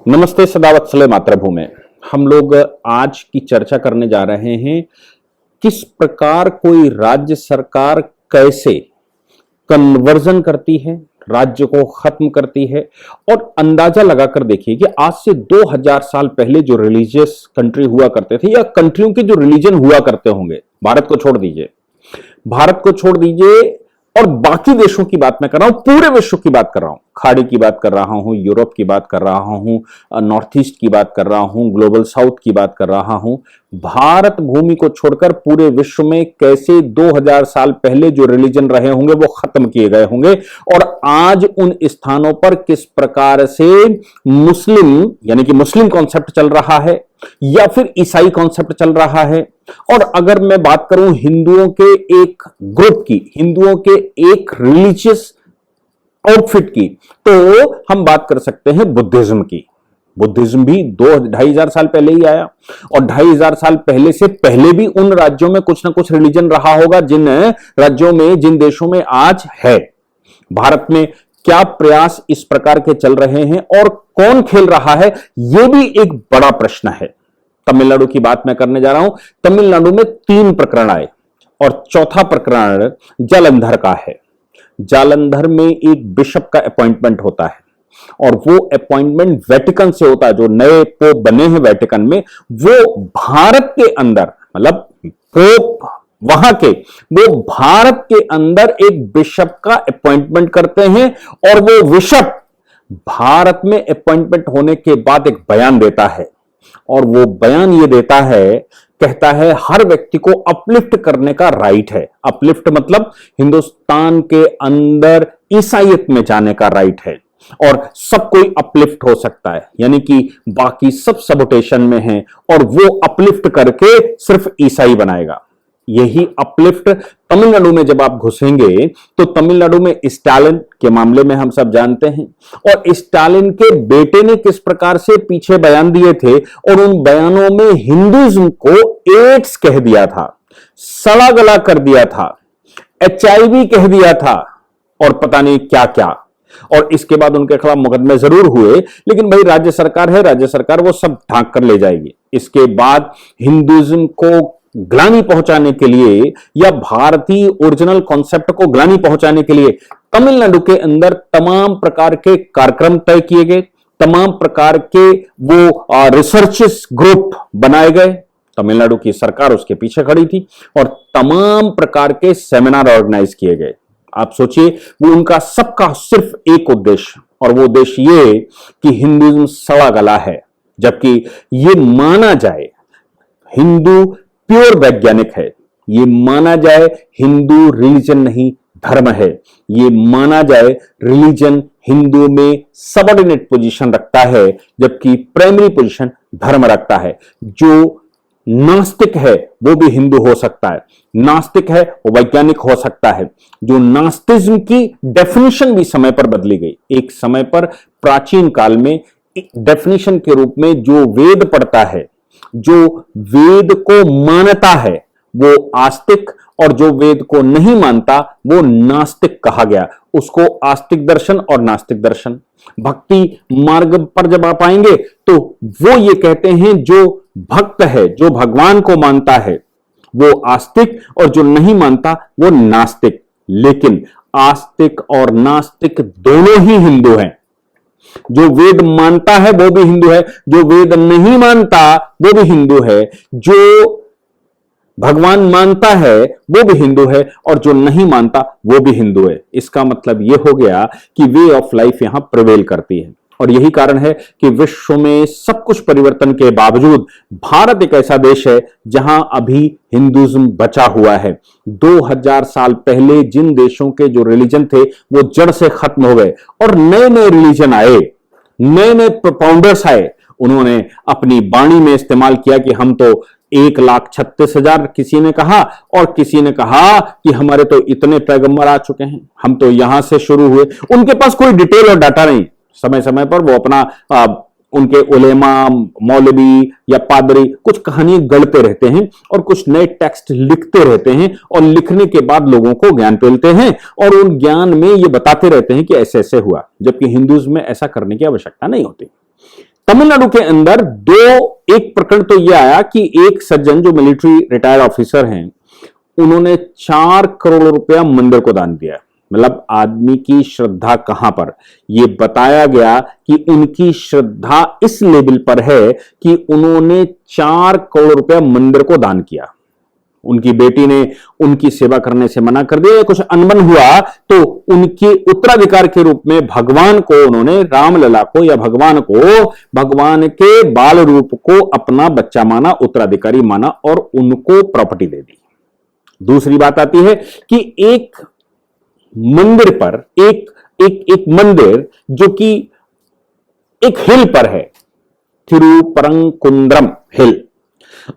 नमस्ते सदावत्सले मातृभूमि। हम लोग आज की चर्चा करने जा रहे हैं किस प्रकार कोई राज्य सरकार कैसे कन्वर्जन करती है, राज्य को खत्म करती है। और अंदाजा लगाकर देखिए कि आज से 2000 साल पहले जो रिलीजियस कंट्री हुआ करते थे या कंट्रियों के जो रिलीजन हुआ करते होंगे, भारत को छोड़ दीजिए और बाकी देशों की बात मैं कर रहा हूं, पूरे विश्व की बात कर रहा हूं, खाड़ी की बात कर रहा हूं, यूरोप की बात कर रहा हूं, नॉर्थ ईस्ट की बात कर रहा हूं, ग्लोबल साउथ की बात कर रहा हूं। भारत भूमि को छोड़कर पूरे विश्व में कैसे 2000 साल पहले जो रिलीजन रहे होंगे वो खत्म किए गए होंगे और आज उन स्थानों पर किस प्रकार से मुस्लिम यानी कि मुस्लिम कॉन्सेप्ट चल रहा है या फिर ईसाई कॉन्सेप्ट चल रहा है। और अगर मैं बात करूं हिंदुओं के एक ग्रुप की, हिंदुओं के एक रिलीजियस आउटफिट की, तो हम बात कर सकते हैं बुद्धिज्म की। बुद्धिज्म भी 2-2,500 साल पहले ही आया और 2,500 साल पहले से पहले भी उन राज्यों में कुछ ना कुछ रिलीजन रहा होगा जिन राज्यों में, जिन देशों में आज है। भारत में क्या प्रयास इस प्रकार के चल रहे हैं और कौन खेल रहा है, यह भी एक बड़ा प्रश्न है। तमिलनाडु की बात मैं करने जा रहा हूं। तमिलनाडु में 3 प्रकरण आए और चौथा प्रकरण जालंधर का है। जालंधर में एक बिशप का अपॉइंटमेंट होता है और वो अपॉइंटमेंट वेटिकन से होता है। जो नए पोप बने हैं वेटिकन में, वो भारत के अंदर, मतलब पोप वहां के, वो भारत के अंदर एक बिशप का अपॉइंटमेंट करते हैं और वो बिशप भारत में अपॉइंटमेंट होने के बाद एक बयान देता है और वो बयान ये देता है, कहता है हर व्यक्ति को अपलिफ्ट करने का राइट है। अपलिफ्ट मतलब हिंदुस्तान के अंदर ईसाईयत में जाने का राइट है और सब कोई अपलिफ्ट हो सकता है, यानी कि बाकी सब सबोटेशन में हैं और वो अपलिफ्ट करके सिर्फ ईसाई बनाएगा। यही अपलिफ्ट तमिलनाडु में जब आप घुसेंगे तो तमिलनाडु में स्टालिन के मामले में हम सब जानते हैं और स्टालिन के बेटे ने किस प्रकार से पीछे बयान दिए थे और उन बयानों में हिंदुइज्म को एड्स कह दिया था, सड़ा गला कर दिया था, HIV कह दिया था और पता नहीं क्या क्या। और इसके बाद उनके खिलाफ मुकदमे जरूर हुए, लेकिन भाई राज्य सरकार है, राज्य सरकार वो सब ढांक कर ले जाएगी। इसके बाद हिंदुइज्म को ग्लानि पहुंचाने के लिए या भारतीय ओरिजिनल कॉन्सेप्ट को ग्लानि पहुंचाने के लिए तमिलनाडु के अंदर तमाम प्रकार के कार्यक्रम तय किए गए, तमाम प्रकार के वो रिसर्चेस ग्रुप बनाए गए। तमिलनाडु की सरकार उसके पीछे खड़ी थी और तमाम प्रकार के सेमिनार ऑर्गेनाइज किए गए। आप सोचिए, वो उनका सबका सिर्फ एक उद्देश्य, और वो उद्देश्य ये कि हिंदुइज्म सड़ा गला है, जबकि ये माना जाए हिंदू प्योर वैज्ञानिक है, ये माना जाए हिंदू रिलीजन नहीं धर्म है, ये माना जाए रिलीजन हिंदू में सबऑर्डिनेट पोजीशन रखता है जबकि प्राइमरी पोजीशन धर्म रखता है। जो नास्तिक है वो भी हिंदू हो सकता है, नास्तिक है वो वैज्ञानिक हो सकता है। जो नास्तिज्म की डेफिनेशन भी समय पर बदली गई। एक समय पर प्राचीन काल में डेफिनेशन के रूप में जो वेद पढ़ता है, जो वेद को मानता है वो आस्तिक, और जो वेद को नहीं मानता वो नास्तिक कहा गया। उसको आस्तिक दर्शन और नास्तिक दर्शन। भक्ति मार्ग पर जब आप आएंगे तो वो ये कहते हैं जो भक्त है, जो भगवान को मानता है वो आस्तिक और जो नहीं मानता वो नास्तिक। लेकिन आस्तिक और नास्तिक दोनों ही हिंदू हैं। जो वेद मानता है वो भी हिंदू है, जो वेद नहीं मानता वो भी हिंदू है, जो भगवान मानता है वो भी हिंदू है और जो नहीं मानता वो भी हिंदू है। इसका मतलब यह हो गया कि वे ऑफ लाइफ यहां प्रिवेल करती है और यही कारण है कि विश्व में सब कुछ परिवर्तन के बावजूद भारत एक ऐसा देश है जहां अभी हिंदुइज्म बचा हुआ है। 2000 साल पहले जिन देशों के जो रिलीजन थे वो जड़ से खत्म हो गए और नए नए रिलीजन आए, नए नए प्रोपाउंडर्स आए। उन्होंने अपनी वाणी में इस्तेमाल किया कि हम तो 1,36,000 किसी ने कहा और किसी ने कहा कि हमारे तो इतने पैगंबर आ चुके हैं, हम तो यहां से शुरू हुए। उनके पास कोई डिटेल और डाटा नहीं। समय समय पर वो अपना उनके उलेमा, मौलवी या पादरी कुछ कहानियां गढ़ते रहते हैं और कुछ नए टेक्स्ट लिखते रहते हैं और लिखने के बाद लोगों को ज्ञान पेलते हैं और उन ज्ञान में ये बताते रहते हैं कि ऐसे ऐसे हुआ, जबकि हिंदुइज्म में ऐसा करने की आवश्यकता नहीं होती। तमिलनाडु के अंदर एक प्रकरण तो यह आया कि एक सज्जन जो मिलिट्री रिटायर्ड ऑफिसर हैं, उन्होंने 4 करोड़ रुपया मंदिर को दान दिया। मतलब आदमी की श्रद्धा कहां पर, यह बताया गया कि उनकी श्रद्धा इस लेवल पर है कि उन्होंने 4 करोड़ रुपया मंदिर को दान किया। उनकी बेटी ने उनकी सेवा करने से मना कर दिया या कुछ अनबन हुआ तो उनके उत्तराधिकार के रूप में भगवान को, उन्होंने रामलला को या भगवान को, भगवान के बाल रूप को अपना बच्चा माना, उत्तराधिकारी माना और उनको प्रॉपर्टी दे दी। दूसरी बात आती है कि एक मंदिर पर, एक मंदिर जो कि एक हिल पर है, थिरुपरंकुंद्रम हिल।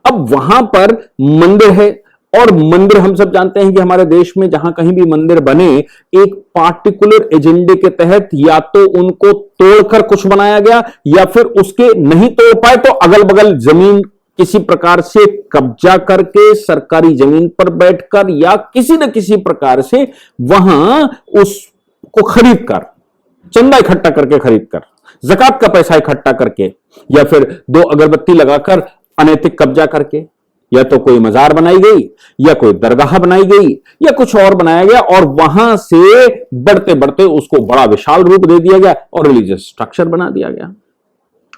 अब वहां पर मंदिर है और मंदिर हम सब जानते हैं कि हमारे देश में जहां कहीं भी मंदिर बने, एक पार्टिकुलर एजेंडे के तहत या तो उनको तोड़कर कुछ बनाया गया या फिर उसके नहीं तोड़ पाए तो अगल बगल जमीन किसी प्रकार से कब्जा करके सरकारी जमीन पर बैठकर या किसी न किसी प्रकार से वहां उसको खरीद कर, चंदा इकट्ठा करके खरीद कर, ज़कात का पैसा इकट्ठा करके या फिर 2 अगरबत्ती लगाकर अनैतिक कब्जा करके, या तो कोई मजार बनाई गई या कोई दरगाह बनाई गई या कुछ और बनाया गया और वहां से बढ़ते बढ़ते उसको बड़ा विशाल रूप दे दिया गया और रिलीजियस स्ट्रक्चर बना दिया गया।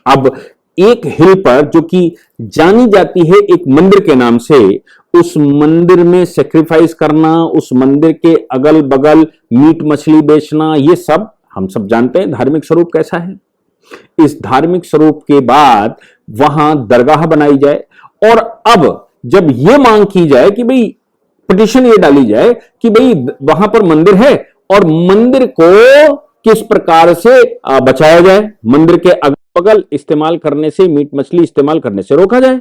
अब एक हिल पर जो कि जानी जाती है एक मंदिर के नाम से, उस मंदिर में सेक्रीफाइस करना, उस मंदिर के अगल बगल मीट मछली बेचना, ये सब हम सब जानते हैं धार्मिक स्वरूप कैसा है। इस धार्मिक स्वरूप के बाद वहां दरगाह बनाई जाए और अब जब यह मांग की जाए कि भाई पिटीशन ये डाली जाए कि भाई वहां पर मंदिर है और मंदिर को किस प्रकार से बचाया जाए, मंदिर के अगल बगल इस्तेमाल करने से, मीट मछली इस्तेमाल करने से रोका जाए।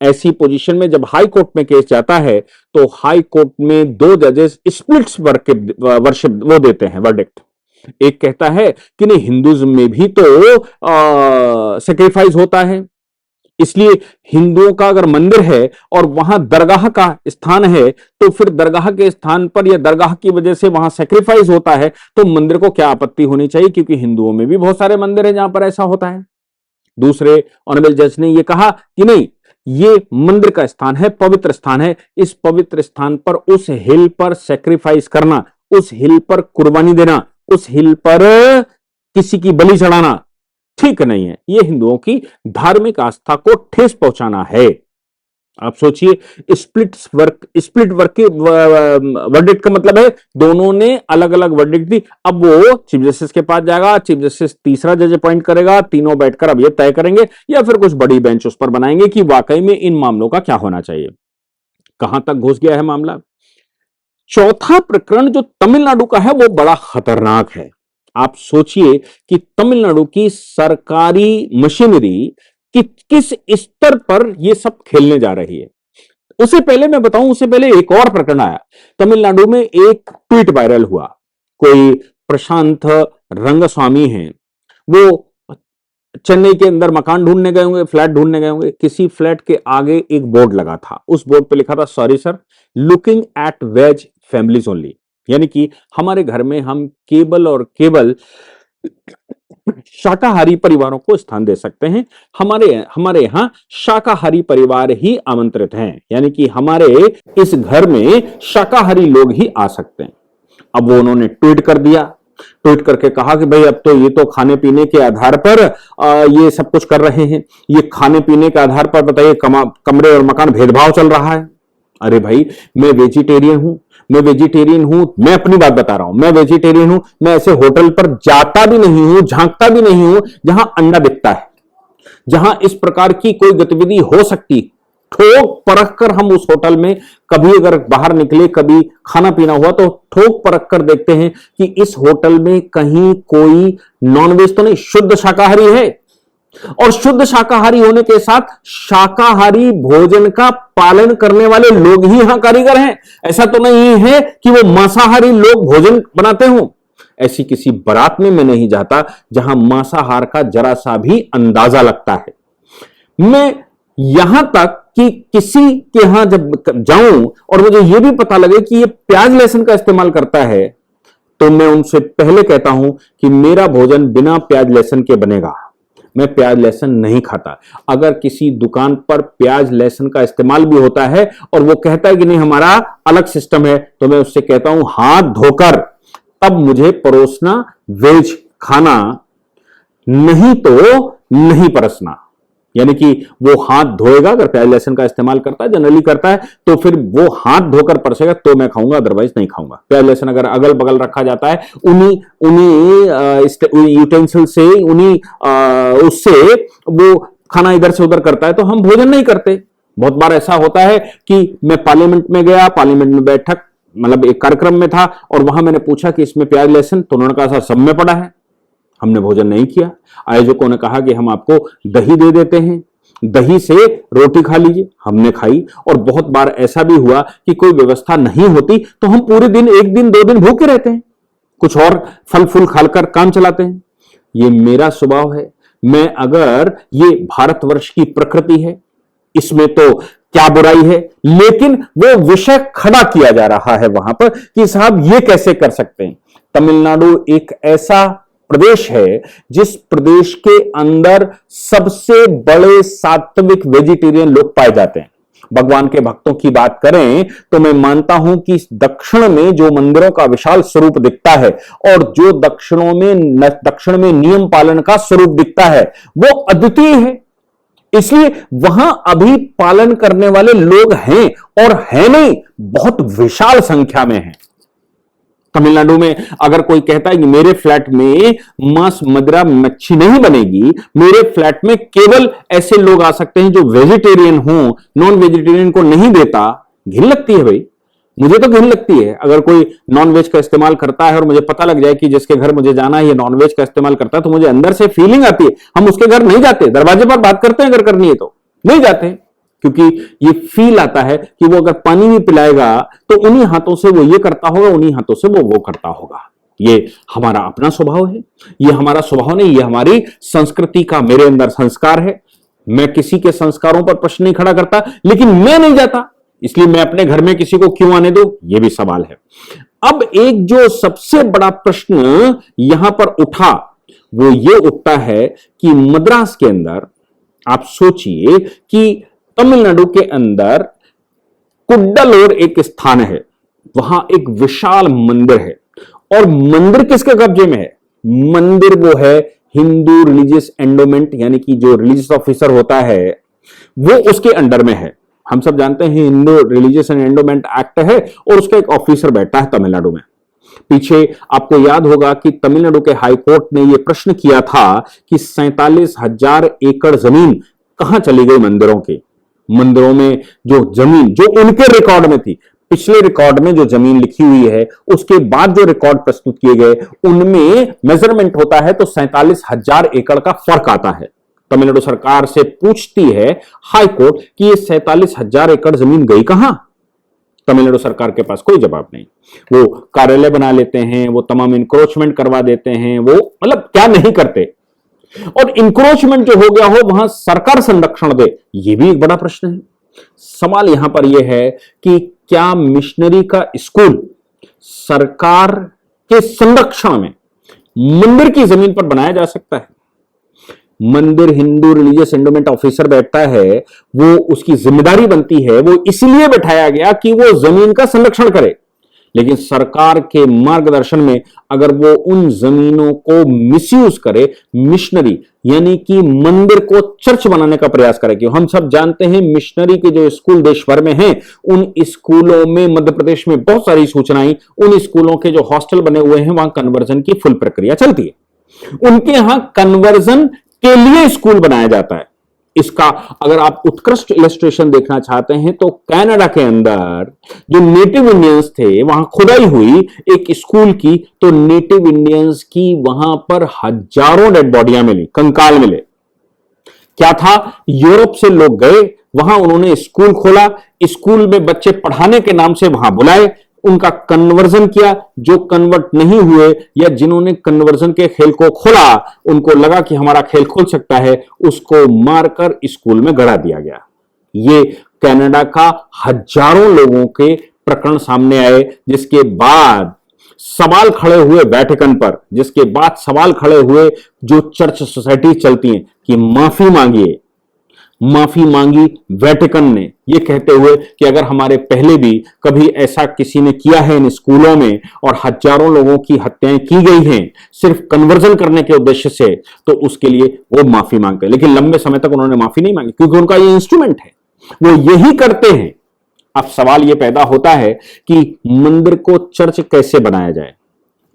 ऐसी पोजीशन में जब हाई कोर्ट में केस जाता है तो हाई कोर्ट में 2 जजेस स्प्लिट्स वर्शिप वो देते हैं वर्डिक्ट। एक कहता है कि नहीं, हिंदुइज्म में भी तो सेक्रीफाइस होता है, इसलिए हिंदुओं का अगर मंदिर है और वहां दरगाह का स्थान है तो फिर दरगाह के स्थान पर या दरगाह की वजह से वहां सेक्रीफाइस होता है तो मंदिर को क्या आपत्ति होनी चाहिए, क्योंकि हिंदुओं में भी बहुत सारे मंदिर हैं जहां पर ऐसा होता है। दूसरे ऑनरेबल जज ने यह कहा कि नहीं, ये मंदिर का स्थान है, पवित्र स्थान है, इस पवित्र स्थान पर उस हिल पर सेक्रीफाइस करना, उस हिल पर कुर्बानी देना, उस हिल पर किसी की बलि चढ़ाना ठीक नहीं है। यह हिंदुओं की धार्मिक आस्था को ठेस पहुंचाना है। आप सोचिए, स्प्लिट वर्क के वर्डिक्ट का मतलब है दोनों ने अलग अलग वर्डिक्ट दी। अब वो चीफ जस्टिस के पास जाएगा, चीफ जस्टिस तीसरा जज अपॉइंट करेगा, तीनों बैठकर अब ये तय करेंगे या फिर कुछ बड़ी बेंच उस पर बनाएंगे कि वाकई में इन मामलों का क्या होना चाहिए। कहां तक घुस गया है मामला। चौथा प्रकरण जो तमिलनाडु का है वो बड़ा खतरनाक है। आप सोचिए कि तमिलनाडु की सरकारी मशीनरी कि किस स्तर पर यह सब खेलने जा रही है। उससे पहले मैं बताऊं, उससे पहले एक और प्रकरण आया। तमिलनाडु में एक ट्वीट वायरल हुआ। कोई प्रशांत रंगस्वामी हैं, वो चेन्नई के अंदर मकान ढूंढने गए होंगे, फ्लैट ढूंढने गए होंगे। किसी फ्लैट के आगे एक बोर्ड लगा था, उस बोर्ड पे लिखा था, sorry sir, looking at veg families only. यानी कि हमारे घर में हम केवल शाकाहारी परिवारों को स्थान दे सकते हैं, हमारे यहां शाकाहारी परिवार ही आमंत्रित हैं, यानी कि हमारे इस घर में शाकाहारी लोग ही आ सकते हैं। अब वो उन्होंने ट्वीट कर दिया, ट्वीट करके कहा कि भाई अब तो ये तो खाने पीने के आधार पर ये सब कुछ कर रहे हैं, ये खाने पीने के आधार पर बताइए कमरे और मकान भेदभाव चल रहा है। अरे भाई, मैं वेजिटेरियन हूं, मैं अपनी बात बता रहा हूं, मैं वेजिटेरियन हूं, मैं ऐसे होटल पर जाता भी नहीं हूं, झांकता भी नहीं हूं जहां अंडा बिकता है, जहां इस प्रकार की कोई गतिविधि हो सकती। ठोक परख कर हम उस होटल में कभी अगर बाहर निकले, कभी खाना पीना हुआ तो ठोक परख कर देखते हैं कि इस होटल में कहीं कोई नॉनवेज तो नहीं, शुद्ध शाकाहारी है। और शुद्ध शाकाहारी होने के साथ शाकाहारी भोजन का पालन करने वाले लोग ही यहां कारीगर हैं। ऐसा तो नहीं है कि वो मांसाहारी लोग भोजन बनाते हों। ऐसी किसी बारात में मैं नहीं जाता जहां मांसाहार का जरा सा भी अंदाजा लगता है। मैं यहां तक कि किसी के यहां जब जाऊं और मुझे यह भी पता लगे कि ये प्याज लहसुन का इस्तेमाल करता है, तो मैं उनसे पहले कहता हूं कि मेरा भोजन बिना प्याज लहसुन के बनेगा। मैं प्याज लहसुन नहीं खाता। अगर किसी दुकान पर प्याज लहसुन का इस्तेमाल भी होता है और वो कहता है कि नहीं हमारा अलग सिस्टम है, तो मैं उससे कहता हूं हाथ धोकर तब मुझे परोसना वेज खाना, नहीं तो नहीं परसना। यानी कि वो हाथ धोएगा, अगर प्याज लहसुन का इस्तेमाल करता है, जनरली करता है, तो फिर वो हाथ धोकर परसेगा तो मैं खाऊंगा, अदरवाइज नहीं खाऊंगा। प्याज लहसुन अगर अगल बगल रखा जाता है उन्हीं यूटेंसिल से, उससे वो खाना इधर से उधर करता है, तो हम भोजन नहीं करते। बहुत बार ऐसा होता है कि मैं पार्लियामेंट में गया, पार्लियामेंट में बैठक मतलब एक कार्यक्रम में था और वहां मैंने पूछा कि इसमें प्याज लहसुन, तो उन्होंने कहा सर सब में पड़ा है। हमने भोजन नहीं किया। आयोजकों ने कहा कि हम आपको दही दे देते हैं, दही से रोटी खा लीजिए, हमने खाई। और बहुत बार ऐसा भी हुआ कि कोई व्यवस्था नहीं होती तो हम पूरे दिन, एक दिन 2 दिन भूखे रहते हैं, कुछ और फल फूल खाकर काम चलाते हैं। ये मेरा स्वभाव है। मैं अगर ये भारतवर्ष की प्रकृति है, इसमें तो क्या बुराई है, लेकिन वो विषय खड़ा किया जा रहा है वहां पर कि साहब ये कैसे कर सकते हैं। तमिलनाडु एक ऐसा प्रदेश है जिस प्रदेश के अंदर सबसे बड़े सात्विक वेजिटेरियन लोग पाए जाते हैं। भगवान के भक्तों की बात करें तो मैं मानता हूं कि दक्षिण में जो मंदिरों का विशाल स्वरूप दिखता है और जो दक्षिण में नियम पालन का स्वरूप दिखता है वो अद्वितीय है। इसलिए वहां अभी पालन करने वाले लोग हैं, और है नहीं, बहुत विशाल संख्या में हैं। तमिलनाडु में अगर कोई कहता है कि मेरे फ्लैट में मांस मदिरा मच्छी नहीं बनेगी, मेरे फ्लैट में केवल ऐसे लोग आ सकते हैं जो वेजिटेरियन हो, नॉन वेजिटेरियन को नहीं देता, घिन लगती है भाई। मुझे तो घिन लगती है। अगर कोई नॉन वेज का इस्तेमाल करता है और मुझे पता लग जाए कि जिसके घर मुझे जाना है ये नॉन वेज का इस्तेमाल करता है, तो मुझे अंदर से फीलिंग आती है। हम उसके घर नहीं जाते, दरवाजे पर बात करते हैं अगर करनी है तो, नहीं जाते, क्योंकि ये फील आता है कि वो अगर पानी भी पिलाएगा तो उन्हीं हाथों से वो ये करता होगा, उन्हीं हाथों से वो करता होगा। ये हमारा अपना स्वभाव है, ये हमारा स्वभाव नहीं, ये हमारी संस्कृति का मेरे अंदर संस्कार है। मैं किसी के संस्कारों पर प्रश्न नहीं खड़ा करता, लेकिन मैं नहीं जाता, इसलिए मैं अपने घर में किसी को क्यों आने दूं, यह भी सवाल है। अब एक जो सबसे बड़ा प्रश्न यहां पर उठा वो ये उठता है कि मद्रास के अंदर आप सोचिए कि तमिलनाडु के अंदर कुड्डलोर एक स्थान है, वहां एक विशाल मंदिर है। और मंदिर किसके कब्जे में है? मंदिर वो है हिंदू रिलीजियस एंडोमेंट, यानी कि जो रिलीजियस ऑफिसर होता है वो उसके अंडर में है। हम सब जानते हैं Hindu religious and endowment act है और उसका एक ऑफिसर बैठा है तमिलनाडु में। पीछे आपको याद होगा कि तमिलनाडु के हाई कोर्ट ने यह प्रश्न किया था कि 47,000 एकड़ जमीन कहां चली गई मंदिरों में जो जमीन जो उनके रिकॉर्ड में थी, पिछले रिकॉर्ड में जो जमीन लिखी हुई है उसके बाद जो रिकॉर्ड प्रस्तुत किए गए उनमें मेजरमेंट होता है तो 47,000 एकड़ का फर्क आता है। तमिलनाडु सरकार से पूछती है हाई कोर्ट कि ये 47,000 एकड़ जमीन गई कहां? तमिलनाडु सरकार के पास कोई जवाब नहीं। वो कार्यालय बना लेते हैं, वो तमाम इंक्रोचमेंट करवा देते हैं, वो मतलब क्या नहीं करते। और इंक्रोचमेंट जो हो गया हो वहां सरकार संरक्षण दे, ये भी एक बड़ा प्रश्न है। सवाल यहां पर यह है कि क्या मिशनरी का स्कूल सरकार के संरक्षण में मंदिर की जमीन पर बनाया जा सकता है? मंदिर हिंदू रिलीजियस एंडोमेंट ऑफिसर बैठता है, वो उसकी जिम्मेदारी बनती है, वो इसलिए बैठाया गया कि वो जमीन का संरक्षण करे। लेकिन सरकार के मार्गदर्शन में अगर वो उन जमीनों को मिसयूज करे, मिशनरी यानी कि मंदिर को चर्च बनाने का प्रयास करे। क्यों? हम सब जानते हैं मिशनरी के जो स्कूल देश भर में हैं, उन स्कूलों में मध्य प्रदेश में बहुत सारी सूचनाएं, उन स्कूलों के जो हॉस्टल बने हुए हैं वहां कन्वर्जन की फुल प्रक्रिया चलती है। उनके यहां कन्वर्जन के लिए स्कूल बनाया जाता है। इसका अगर आप उत्कृष्ट इलस्ट्रेशन देखना चाहते हैं तो कनाडा के अंदर जो नेटिव इंडियंस थे वहां खुदाई हुई एक स्कूल की, तो नेटिव इंडियंस की वहां पर हजारों डेड बॉडियां मिली, कंकाल मिले। क्या था? यूरोप से लोग गए वहां, उन्होंने स्कूल खोला, स्कूल में बच्चे पढ़ाने के नाम से वहां बुलाए, उनका कन्वर्जन किया। जो कन्वर्ट नहीं हुए या जिन्होंने कन्वर्जन के खेल को खोला, उनको लगा कि हमारा खेल खुल सकता है, उसको मारकर स्कूल में गड़ा दिया गया। ये कनाडा का हजारों लोगों के प्रकरण सामने आए, जिसके बाद सवाल खड़े हुए वेटिकन पर, जिसके बाद सवाल खड़े हुए जो चर्च सोसाइटी चलती हैं कि माफी मांगी वेटिकन ने, यह कहते हुए कि अगर हमारे पहले भी कभी ऐसा किसी ने किया है इन स्कूलों में और हजारों लोगों की हत्याएं की गई हैं सिर्फ कन्वर्जन करने के उद्देश्य से, तो उसके लिए वो माफी मांगते हैं। लेकिन लंबे समय तक उन्होंने माफी नहीं मांगी क्योंकि उनका ये इंस्ट्रूमेंट है, वो यही करते हैं। अब सवाल यह पैदा होता है कि मंदिर को चर्च कैसे बनाया जाए।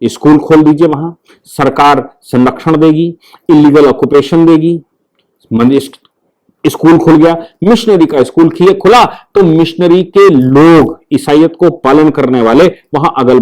स्कूल खोल दीजिए, वहां सरकार संरक्षण देगी, इलीगल ऑक्यूपेशन देगी, स्कूल खुल गया, मिशनरी का स्कूल खुला तो मिशनरी के लोग, ईसाइयत को पालन करने वाले वहां अगल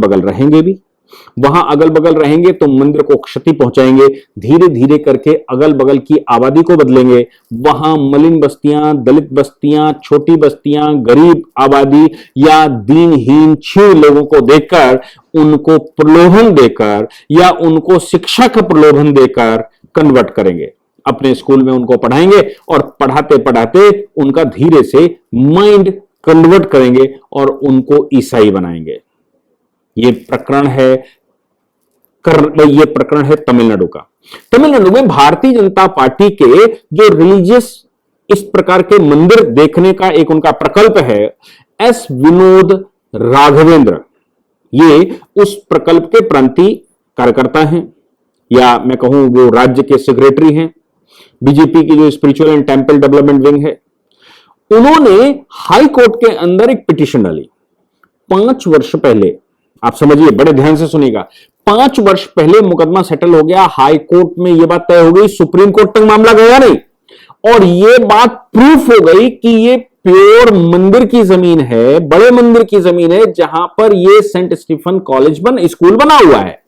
बगल रहेंगे तो मंदिर को क्षति पहुंचाएंगे। धीरे धीरे करके अगल बगल की आबादी को बदलेंगे, वहां मलिन बस्तियां, दलित बस्तियां, छोटी बस्तियां, गरीब आबादी या दीनहीन छीन लोगों को देखकर, उनको प्रलोभन देकर या उनको शिक्षा का प्रलोभन देकर कन्वर्ट करेंगे, अपने स्कूल में उनको पढ़ाएंगे और पढ़ाते पढ़ाते उनका धीरे से माइंड कन्वर्ट करेंगे और उनको ईसाई बनाएंगे। ये प्रकरण है तमिलनाडु का। तमिलनाडु में भारतीय जनता पार्टी के जो रिलीजियस इस प्रकार के मंदिर देखने का एक उनका प्रकल्प है, एस विनोद राघवेंद्र, ये उस प्रकल्प के प्रांतीय कार्यकर्ता हैं या मैं कहूं वो राज्य के सेक्रेटरी हैं, बीजेपी की जो spiritual and temple development wing है। उन्होंने हाई कोर्ट के अंदर एक पिटीशन डाली 5 वर्ष पहले। आप समझिए, बड़े ध्यान से सुनिएगा, 5 वर्ष पहले मुकदमा सेटल हो गया, हाई कोर्ट में यह बात तय हो गई, सुप्रीम कोर्ट तक मामला गया नहीं और यह बात प्रूफ हो गई कि यह प्योर मंदिर की जमीन है, बड़े मंदिर की जमीन है, जहां पर यह सेंट स्टीफन कॉलेज स्कूल बना हुआ है।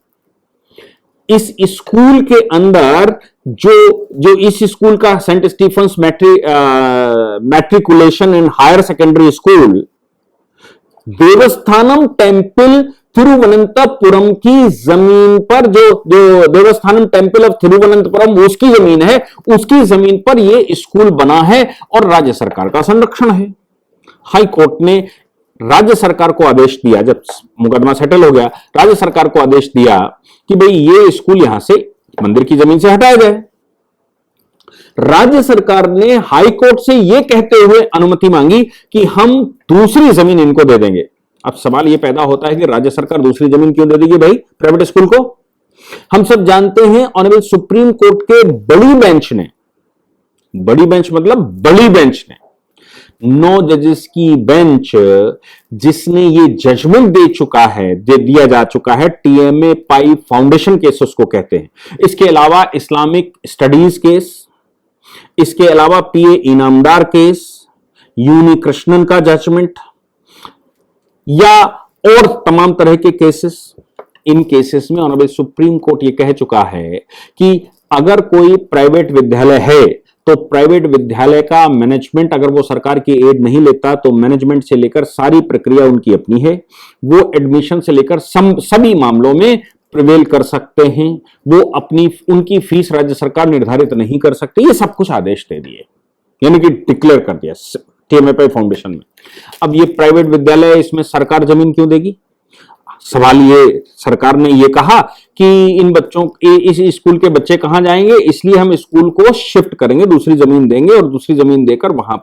इस स्कूल के अंदर जो इस स्कूल का saint Stephen's matriculation and higher secondary school Devasthanam temple Thiruvananthapuram की जमीन पर, जो देवस्थानम टेम्पल ऑफ तिरुवनंतपुरम उसकी जमीन है, उसकी जमीन पर यह स्कूल बना है और राज्य सरकार का संरक्षण है। हाई कोर्ट ने राज्य सरकार को आदेश दिया, जब मुकदमा सेटल हो गया, राज्य सरकार को आदेश दिया कि भाई ये स्कूल यहां से मंदिर की जमीन से हटाया जाए। राज्य सरकार ने हाई कोर्ट से यह कहते हुए अनुमति मांगी कि हम दूसरी जमीन इनको दे देंगे। अब सवाल यह पैदा होता है कि राज्य सरकार दूसरी जमीन क्यों दे देगी भाई प्राइवेट स्कूल को? हम सब जानते हैं ऑनरेबल सुप्रीम कोर्ट के बड़ी बेंच ने 9 जजेस की बेंच जिसने ये जजमेंट दिया जा चुका है, टीएमए पाई फाउंडेशन केस उसको कहते हैं। इसके अलावा इस्लामिक स्टडीज केस, इसके अलावा पीए इनामदार केस, यूनि कृष्णन का जजमेंट या और तमाम तरह के केसेस, इन केसेस में ऑनरेबल सुप्रीम कोर्ट ये कह चुका है कि अगर कोई प्राइवेट विद्यालय है तो प्राइवेट विद्यालय का मैनेजमेंट अगर वो सरकार की एड नहीं लेता तो मैनेजमेंट से लेकर सारी प्रक्रिया उनकी अपनी है, वो एडमिशन से लेकर सभी मामलों में प्रिवेल कर सकते हैं, वो उनकी फीस राज्य सरकार निर्धारित नहीं कर सकती। ये सब कुछ आदेश दे दिए, यानी कि डिक्लेयर कर दिया टीएमए फाउंडेशन में। अब ये प्राइवेट विद्यालय, इसमें सरकार जमीन क्यों देगी? सवाल ये, सरकार ने ये कहा कि इन बच्चों, इस स्कूल के बच्चे कहां जाएंगे, इसलिए हम स्कूल को शिफ्ट करेंगे, दूसरी जमीन देंगे और दूसरी जमीन देकर वहां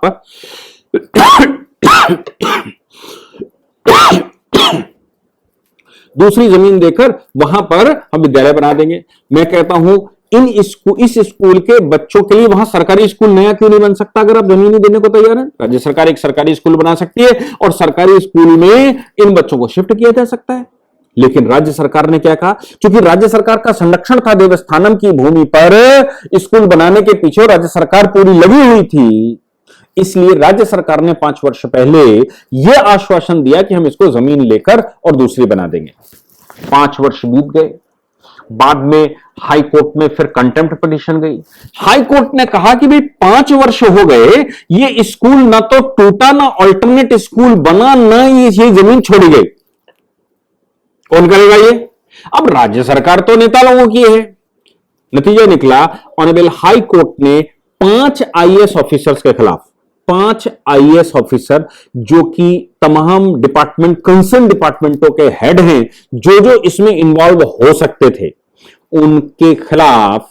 पर हम विद्यालय बना देंगे। मैं कहता हूं इस स्कूल के बच्चों के लिए वहां सरकारी स्कूल नया क्यों नहीं बन सकता? अगर आप जमीन देने को तैयार हैं, राज्य सरकार एक सरकारी स्कूल बना सकती है और सरकारी स्कूल में इन बच्चों को शिफ्ट किया जा सकता है। लेकिन राज्य सरकार ने क्या कहा? क्योंकि राज्य सरकार का संरक्षण था देवस्थानम की भूमि पर स्कूल बनाने के पीछे, राज्य सरकार पूरी लगी हुई थी, इसलिए राज्य सरकार ने 5 वर्ष पहले यह आश्वासन दिया कि हम इसको जमीन लेकर और दूसरी बना देंगे। 5 वर्ष बीत गए, बाद में हाई कोर्ट में फिर कंटेम्प्ट पिटीशन गई। हाई कोर्ट ने कहा कि भाई 5 वर्ष हो गए, ये स्कूल ना तो टूटा, ना अल्टरनेट स्कूल बना, ना ये जमीन छोड़ी गई, कौन करेगा ये? अब राज्य सरकार तो नेता लोगों की है। नतीजा निकला, ऑनरेबल हाई कोर्ट ने 5 आईएएस ऑफिसर्स के खिलाफ, 5 आईएएस ऑफिसर जो कि तमाम डिपार्टमेंट, कंसर्न डिपार्टमेंटों के हेड हैं, जो जो इसमें इन्वॉल्व हो सकते थे, उनके खिलाफ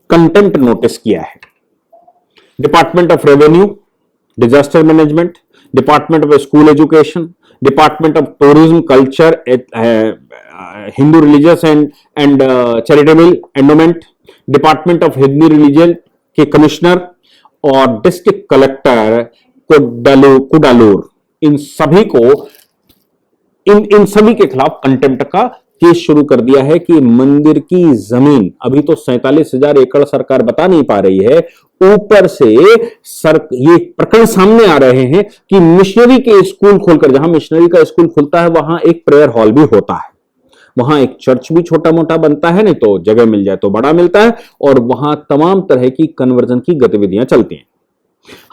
कंटेम्प्ट नोटिस किया है। Department of revenue, disaster management, department of school education, department of tourism, culture, Hindu religious and charitable endowment, department of Hindu religion के कमिश्नर और डिस्ट्रिक्ट कलेक्टर कुडालूर, इन सभी के खिलाफ कंटेम्प्ट का केस शुरू कर दिया है कि मंदिर की जमीन, अभी तो 47,000 एकड़ सरकार बता नहीं पा रही है, ऊपर से ये प्रकरण सामने आ रहे हैं कि मिशनरी के स्कूल खोलकर, जहां मिशनरी का स्कूल खुलता है वहां एक प्रेयर हॉल भी होता है, वहां एक चर्च भी छोटा मोटा बनता है, नहीं तो जगह मिल जाए तो बड़ा मिलता है, और वहां तमाम तरह की कन्वर्जन की गतिविधियां चलती हैं।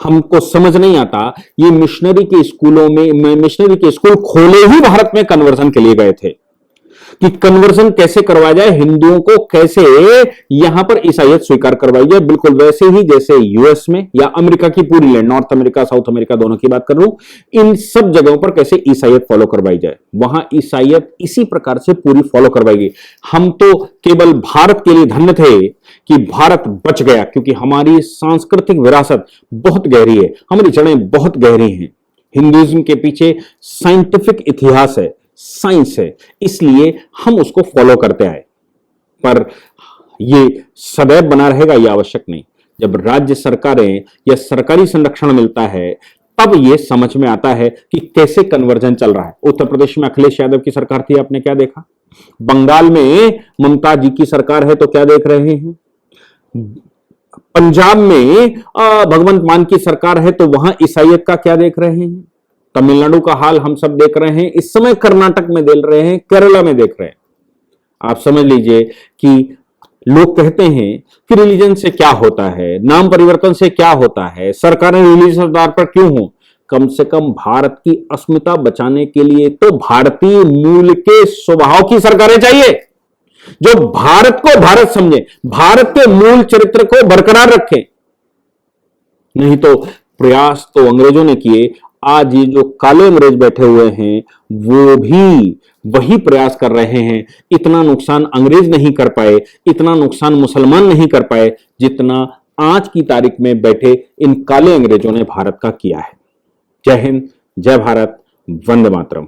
हमको समझ नहीं आता, ये मिशनरी के स्कूलों में, मिशनरी के स्कूल खोले ही भारत में कन्वर्जन के लिए गए थे कि कन्वर्जन कैसे करवाया जाए, हिंदुओं को कैसे यहां पर ईसाईयत स्वीकार करवाई जाए, बिल्कुल वैसे ही जैसे यूएस में या अमेरिका की पूरी land, north America, south America दोनों की बात कर रहा हूं, इन सब जगहों पर कैसे ईसाईयत फॉलो करवाई जाए, वहां ईसाईयत इसी प्रकार से पूरी फॉलो करवाएगी। हम तो केवल भारत के लिए धन्य थे कि भारत बच गया, क्योंकि हमारी सांस्कृतिक विरासत बहुत गहरी है, हमारी जड़ें बहुत गहरी हैं, हिंदुइज्म के पीछे साइंटिफिक इतिहास है, साइंस है, इसलिए हम उसको फॉलो करते आए। पर ये सदैव बना रहेगा यह आवश्यक नहीं। जब राज्य सरकारें या सरकारी संरक्षण मिलता है तब यह समझ में आता है कि कैसे कन्वर्जन चल रहा है। उत्तर प्रदेश में अखिलेश यादव की सरकार थी, आपने क्या देखा? बंगाल में ममता जी की सरकार है तो क्या देख रहे हैं? पंजाब में भगवंत मान की सरकार है तो वहां ईसाईयत का क्या देख रहे हैं? तमिलनाडु का हाल हम सब देख रहे हैं, इस समय कर्नाटक में देख रहे हैं, केरला में देख रहे हैं। आप समझ लीजिए कि लोग कहते हैं कि रिलीजन से क्या होता है, नाम परिवर्तन से क्या होता है, सरकारें रिलीजन आधार पर क्यों हो? कम से कम भारत की अस्मिता बचाने के लिए तो भारतीय मूल के स्वभाव की सरकारें चाहिए, जो भारत को भारत समझे, भारत के मूल चरित्र को बरकरार रखें। नहीं तो प्रयास तो अंग्रेजों ने किए, आज ये जो काले अंग्रेज बैठे हुए हैं वो भी वही प्रयास कर रहे हैं। इतना नुकसान अंग्रेज नहीं कर पाए, इतना नुकसान मुसलमान नहीं कर पाए, जितना आज की तारीख में बैठे इन काले अंग्रेजों ने भारत का किया है। जय हिंद, जय भारत, वंदे मातरम।